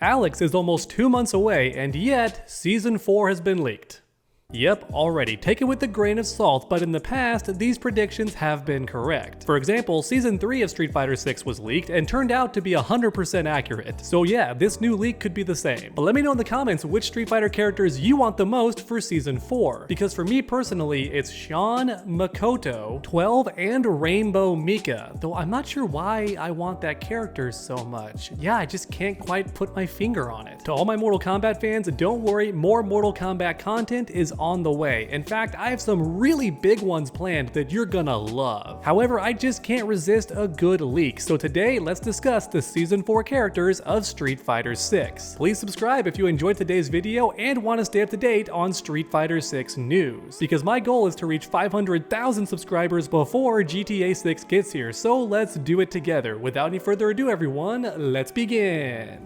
Alex is almost 2 months away, and yet, Season 4 has been leaked. Yep, already. Take it with a grain of salt, but in the past, these predictions have been correct. For example, Season 3 of Street Fighter 6 was leaked and turned out to be 100% accurate. So yeah, this new leak could be the same. But let me know in the comments which Street Fighter characters you want the most for Season 4. Because for me personally, it's Sean, Makoto, 12, and Rainbow Mika. Though I'm not sure why I want that character so much. Yeah, I just can't quite put my finger on it. To all my Mortal Kombat fans, don't worry, more Mortal Kombat content is on the way. In fact, I have some really big ones planned that you're gonna love. However, I just can't resist a good leak. So today, let's discuss the Season 4 characters of Street Fighter 6. Please subscribe if you enjoyed today's video and want to stay up to date on Street Fighter 6 news. Because my goal is to reach 500,000 subscribers before GTA 6 gets here. So let's do it together. Without any further ado, everyone, let's begin.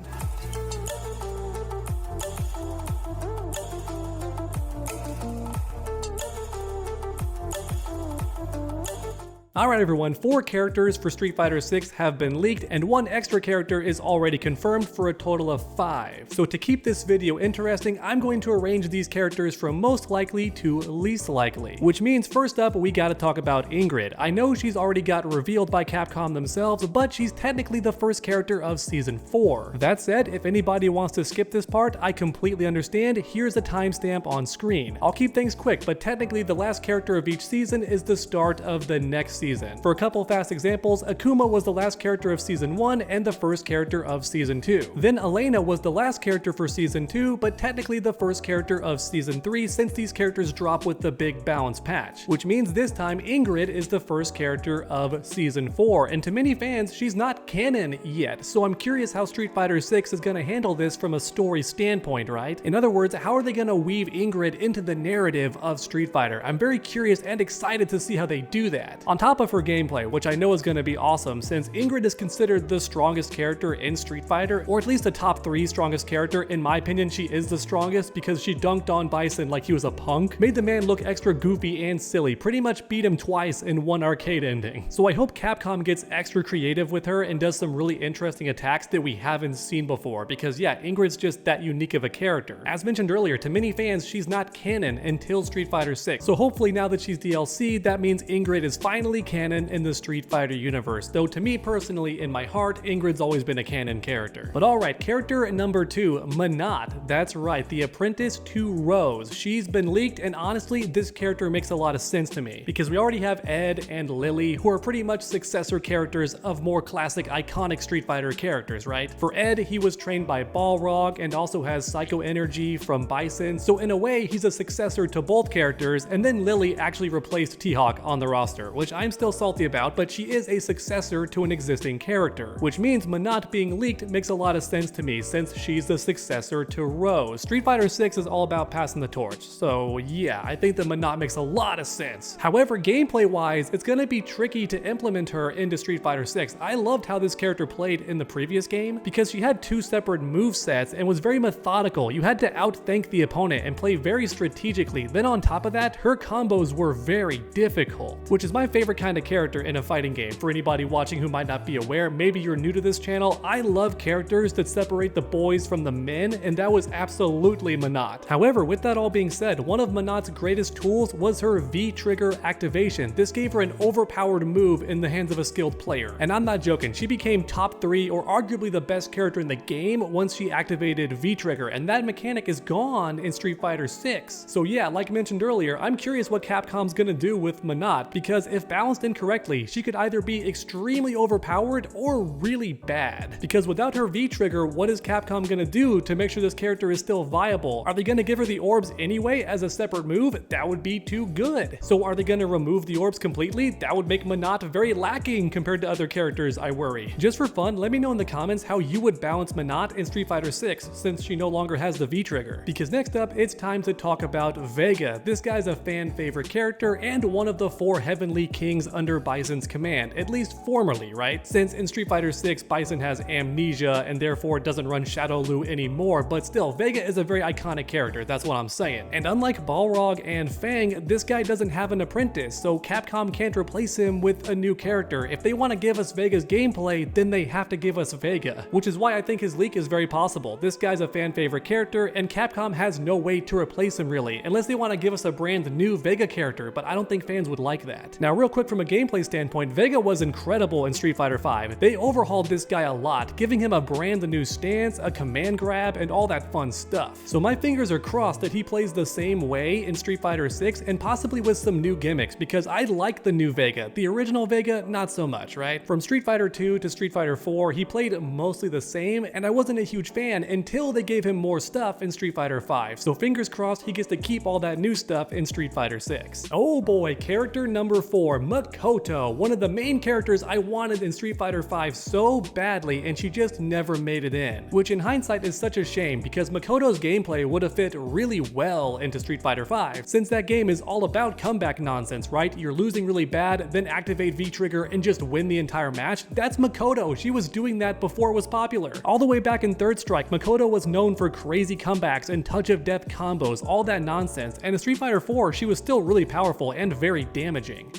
Alright everyone, 4 characters for Street Fighter 6 have been leaked and 1 extra character is already confirmed for a total of 5. So to keep this video interesting, I'm going to arrange these characters from most likely to least likely. Which means first up, we gotta talk about Ingrid. I know she's already got revealed by Capcom themselves, but she's technically the first character of Season 4. That said, if anybody wants to skip this part, I completely understand. Here's a timestamp on screen. I'll keep things quick, but technically the last character of each season is the start of the next season. For a couple fast examples, Akuma was the last character of Season 1 and the first character of Season 2. Then Elena was the last character for Season 2, but technically the first character of Season 3 since these characters drop with the big balance patch. Which means this time Ingrid is the first character of Season 4, and to many fans, she's not canon yet, so I'm curious how Street Fighter 6 is gonna handle this from a story standpoint, right? In other words, how are they gonna weave Ingrid into the narrative of Street Fighter? I'm very curious and excited to see how they do that. On top of her gameplay, which I know is going to be awesome since Ingrid is considered the strongest character in Street Fighter, or at least the top 3 strongest character. In my opinion, she is the strongest because she dunked on Bison like he was a punk, made the man look extra goofy and silly, pretty much beat him twice in one arcade ending. So I hope Capcom gets extra creative with her and does some really interesting attacks that we haven't seen before, because yeah, Ingrid's just that unique of a character. As mentioned earlier, to many fans, she's not canon until Street Fighter 6, so hopefully now that she's DLC, that means Ingrid is finally canon in the Street Fighter universe, though to me personally, in my heart, Ingrid's always been a canon character. But alright, character number 2, Menat. That's right, the apprentice to Rose. She's been leaked, and honestly, this character makes a lot of sense to me, because we already have Ed and Lily, who are pretty much successor characters of more classic, iconic Street Fighter characters, right? For Ed, he was trained by Balrog, and also has Psycho Energy from Bison, so in a way, he's a successor to both characters, and then Lily actually replaced T-Hawk on the roster, which I'm still salty about, but she is a successor to an existing character, which means Menat being leaked makes a lot of sense to me since she's the successor to Rose. Street Fighter 6 is all about passing the torch, so yeah, I think that Menat makes a lot of sense. However, gameplay wise, it's gonna be tricky to implement her into Street Fighter 6. I loved how this character played in the previous game because she had 2 separate move sets and was very methodical. You had to outthink the opponent and play very strategically. Then on top of that, her combos were very difficult, which is my favorite kind of character in a fighting game. For anybody watching who might not be aware, maybe you're new to this channel, I love characters that separate the boys from the men, and that was absolutely Menat. However, with that all being said, one of Menat's greatest tools was her V-trigger activation. This gave her an overpowered move in the hands of a skilled player. And I'm not joking, she became top 3 or arguably the best character in the game once she activated V-trigger, and that mechanic is gone in Street Fighter 6. So yeah, like mentioned earlier, I'm curious what Capcom's gonna do with Menat, because if balanced incorrectly, she could either be extremely overpowered or really bad. Because without her V-trigger, what is Capcom gonna do to make sure this character is still viable? Are they gonna give her the orbs anyway as a separate move? That would be too good. So are they gonna remove the orbs completely? That would make Menat very lacking compared to other characters, I worry. Just for fun, let me know in the comments how you would balance Menat in Street Fighter 6 since she no longer has the V-trigger. Because next up, it's time to talk about Vega. This guy's a fan favorite character and one of the 4 Heavenly Kings things under Bison's command, at least formerly, right? Since in Street Fighter 6, Bison has amnesia and therefore doesn't run Shadow Lu anymore, but still, Vega is a very iconic character, that's what I'm saying. And unlike Balrog and Fang, this guy doesn't have an apprentice, so Capcom can't replace him with a new character. If they want to give us Vega's gameplay, then they have to give us Vega, which is why I think his leak is very possible. This guy's a fan favorite character, and Capcom has no way to replace him really, unless they want to give us a brand new Vega character, but I don't think fans would like that. Now real quick, from a gameplay standpoint, Vega was incredible in Street Fighter V. They overhauled this guy a lot, giving him a brand new stance, a command grab, and all that fun stuff. So my fingers are crossed that he plays the same way in Street Fighter 6 and possibly with some new gimmicks, because I like the new Vega. The original Vega, not so much, right? From Street Fighter 2 to Street Fighter 4, he played mostly the same, and I wasn't a huge fan until they gave him more stuff in Street Fighter 5. So fingers crossed he gets to keep all that new stuff in Street Fighter 6. Oh boy, character number 4, Makoto, one of the main characters I wanted in Street Fighter 5 so badly, and she just never made it in. Which in hindsight is such a shame, because Makoto's gameplay would have fit really well into Street Fighter 5, since that game is all about comeback nonsense, right? You're losing really bad, then activate V-Trigger and just win the entire match. That's Makoto. She was doing that before it was popular. All the way back in Third Strike, Makoto was known for crazy comebacks and touch of death combos, all that nonsense, and in Street Fighter 4, she was still really powerful and very damaging.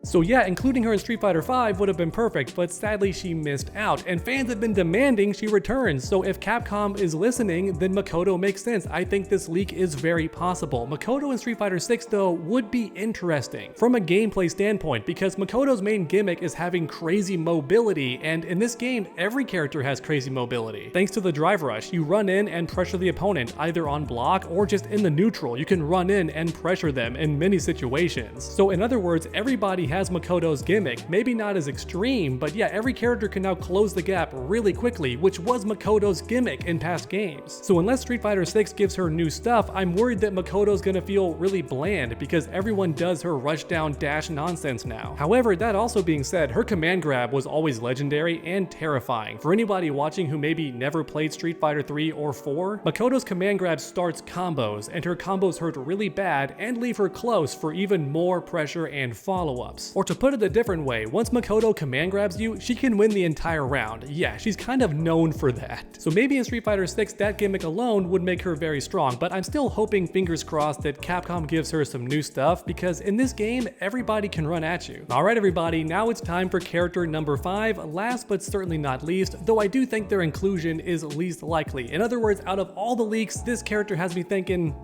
So yeah, including her in Street Fighter V would have been perfect, but sadly she missed out, and fans have been demanding she returns, so if Capcom is listening, then Makoto makes sense. I think this leak is very possible. Makoto in Street Fighter 6 though would be interesting from a gameplay standpoint, because Makoto's main gimmick is having crazy mobility, and in this game, every character has crazy mobility. Thanks to the drive rush, you run in and pressure the opponent, either on block or just in the neutral. You can run in and pressure them in many situations. So in other words, everybody has Makoto's gimmick, maybe not as extreme, but yeah, every character can now close the gap really quickly, which was Makoto's gimmick in past games. So unless Street Fighter 6 gives her new stuff, I'm worried that Makoto's gonna feel really bland, because everyone does her rush down dash nonsense now. However, that also being said, her command grab was always legendary and terrifying. For anybody watching who maybe never played Street Fighter 3 or 4, Makoto's command grab starts combos, and her combos hurt really bad and leave her close for even more pressure and follow-ups. Or to put it a different way, once Makoto command grabs you, she can win the entire round. Yeah, she's kind of known for that. So maybe in Street Fighter 6, that gimmick alone would make her very strong, but I'm still hoping, fingers crossed, that Capcom gives her some new stuff, because in this game, everybody can run at you. Alright everybody, now it's time for character number 5, last but certainly not least, though I do think their inclusion is least likely. In other words, out of all the leaks, this character has me thinking,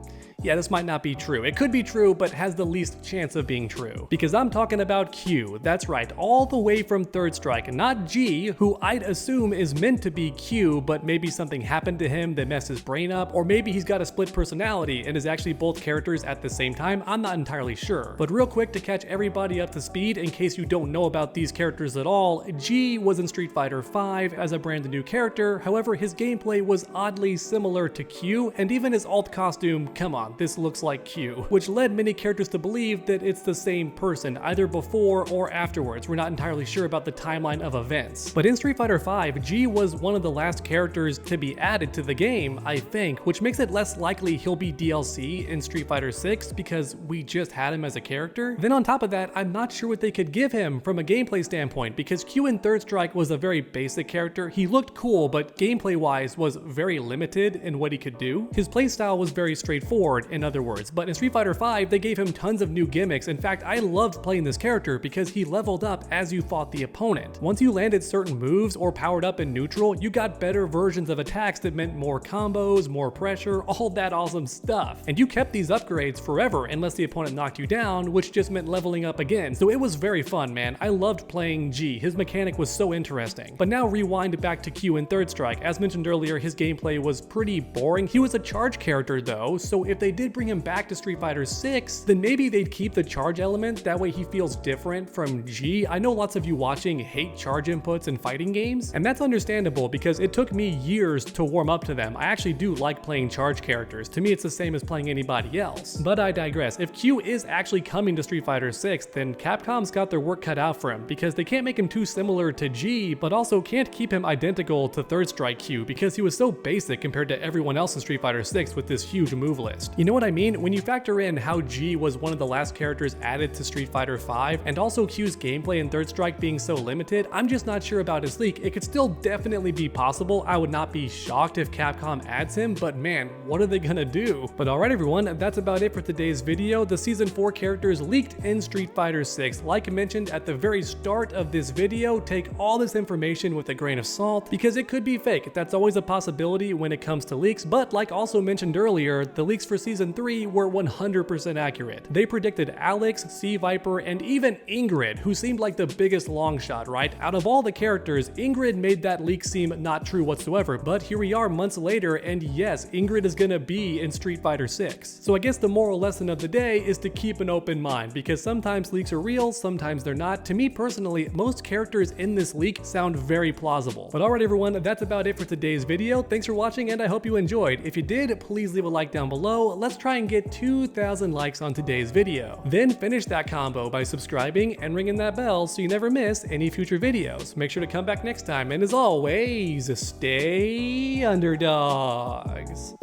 yeah, this might not be true. It could be true, but has the least chance of being true. Because I'm talking about Q. That's right, all the way from Third Strike, not G, who I'd assume is meant to be Q, but maybe something happened to him that messed his brain up, or maybe he's got a split personality and is actually both characters at the same time. I'm not entirely sure. But real quick, to catch everybody up to speed, in case you don't know about these characters at all, G was in Street Fighter V as a brand new character. However, his gameplay was oddly similar to Q, and even his alt costume, come on, this looks like Q, which led many characters to believe that it's the same person, either before or afterwards. We're not entirely sure about the timeline of events. But in Street Fighter V, G was one of the last characters to be added to the game, I think, which makes it less likely he'll be DLC in Street Fighter 6 because we just had him as a character. Then on top of that, I'm not sure what they could give him from a gameplay standpoint, because Q in Third Strike was a very basic character. He looked cool, but gameplay-wise was very limited in what he could do. His playstyle was very straightforward, in other words, but in Street Fighter V, they gave him tons of new gimmicks. In fact, I loved playing this character because he leveled up as you fought the opponent. Once you landed certain moves or powered up in neutral, you got better versions of attacks that meant more combos, more pressure, all that awesome stuff. And you kept these upgrades forever unless the opponent knocked you down, which just meant leveling up again. So it was very fun, man. I loved playing G. His mechanic was so interesting. But now rewind back to Q in Third Strike. As mentioned earlier, his gameplay was pretty boring. He was a charge character though, so if they did bring him back to Street Fighter 6, then maybe they'd keep the charge element, that way he feels different from G. I know lots of you watching hate charge inputs in fighting games, and that's understandable because it took me years to warm up to them. I actually do like playing charge characters. To me, it's the same as playing anybody else. But I digress. If Q is actually coming to Street Fighter 6, then Capcom's got their work cut out for him, because they can't make him too similar to G, but also can't keep him identical to Third Strike Q, because he was so basic compared to everyone else in Street Fighter 6 with this huge move list. You know what I mean? When you factor in how G was one of the last characters added to Street Fighter V, and also Q's gameplay in Third Strike being so limited, I'm just not sure about his leak. It could still definitely be possible. I would not be shocked if Capcom adds him, but man, what are they gonna do? But alright everyone, that's about it for today's video. The Season 4 characters leaked in Street Fighter 6. Like mentioned at the very start of this video, take all this information with a grain of salt because it could be fake. That's always a possibility when it comes to leaks, but like also mentioned earlier, the leaks for Season 3 were 100% accurate. They predicted Alex, Sea Viper, and even Ingrid, who seemed like the biggest long shot, right? Out of all the characters, Ingrid made that leak seem not true whatsoever, but here we are months later, and yes, Ingrid is gonna be in Street Fighter 6. So I guess the moral lesson of the day is to keep an open mind, because sometimes leaks are real, sometimes they're not. To me personally, most characters in this leak sound very plausible. But alright everyone, that's about it for today's video. Thanks for watching, and I hope you enjoyed. If you did, please leave a like down below. Let's try and get 2,000 likes on today's video. Then finish that combo by subscribing and ringing that bell so you never miss any future videos. Make sure to come back next time, and as always, stay underdogs.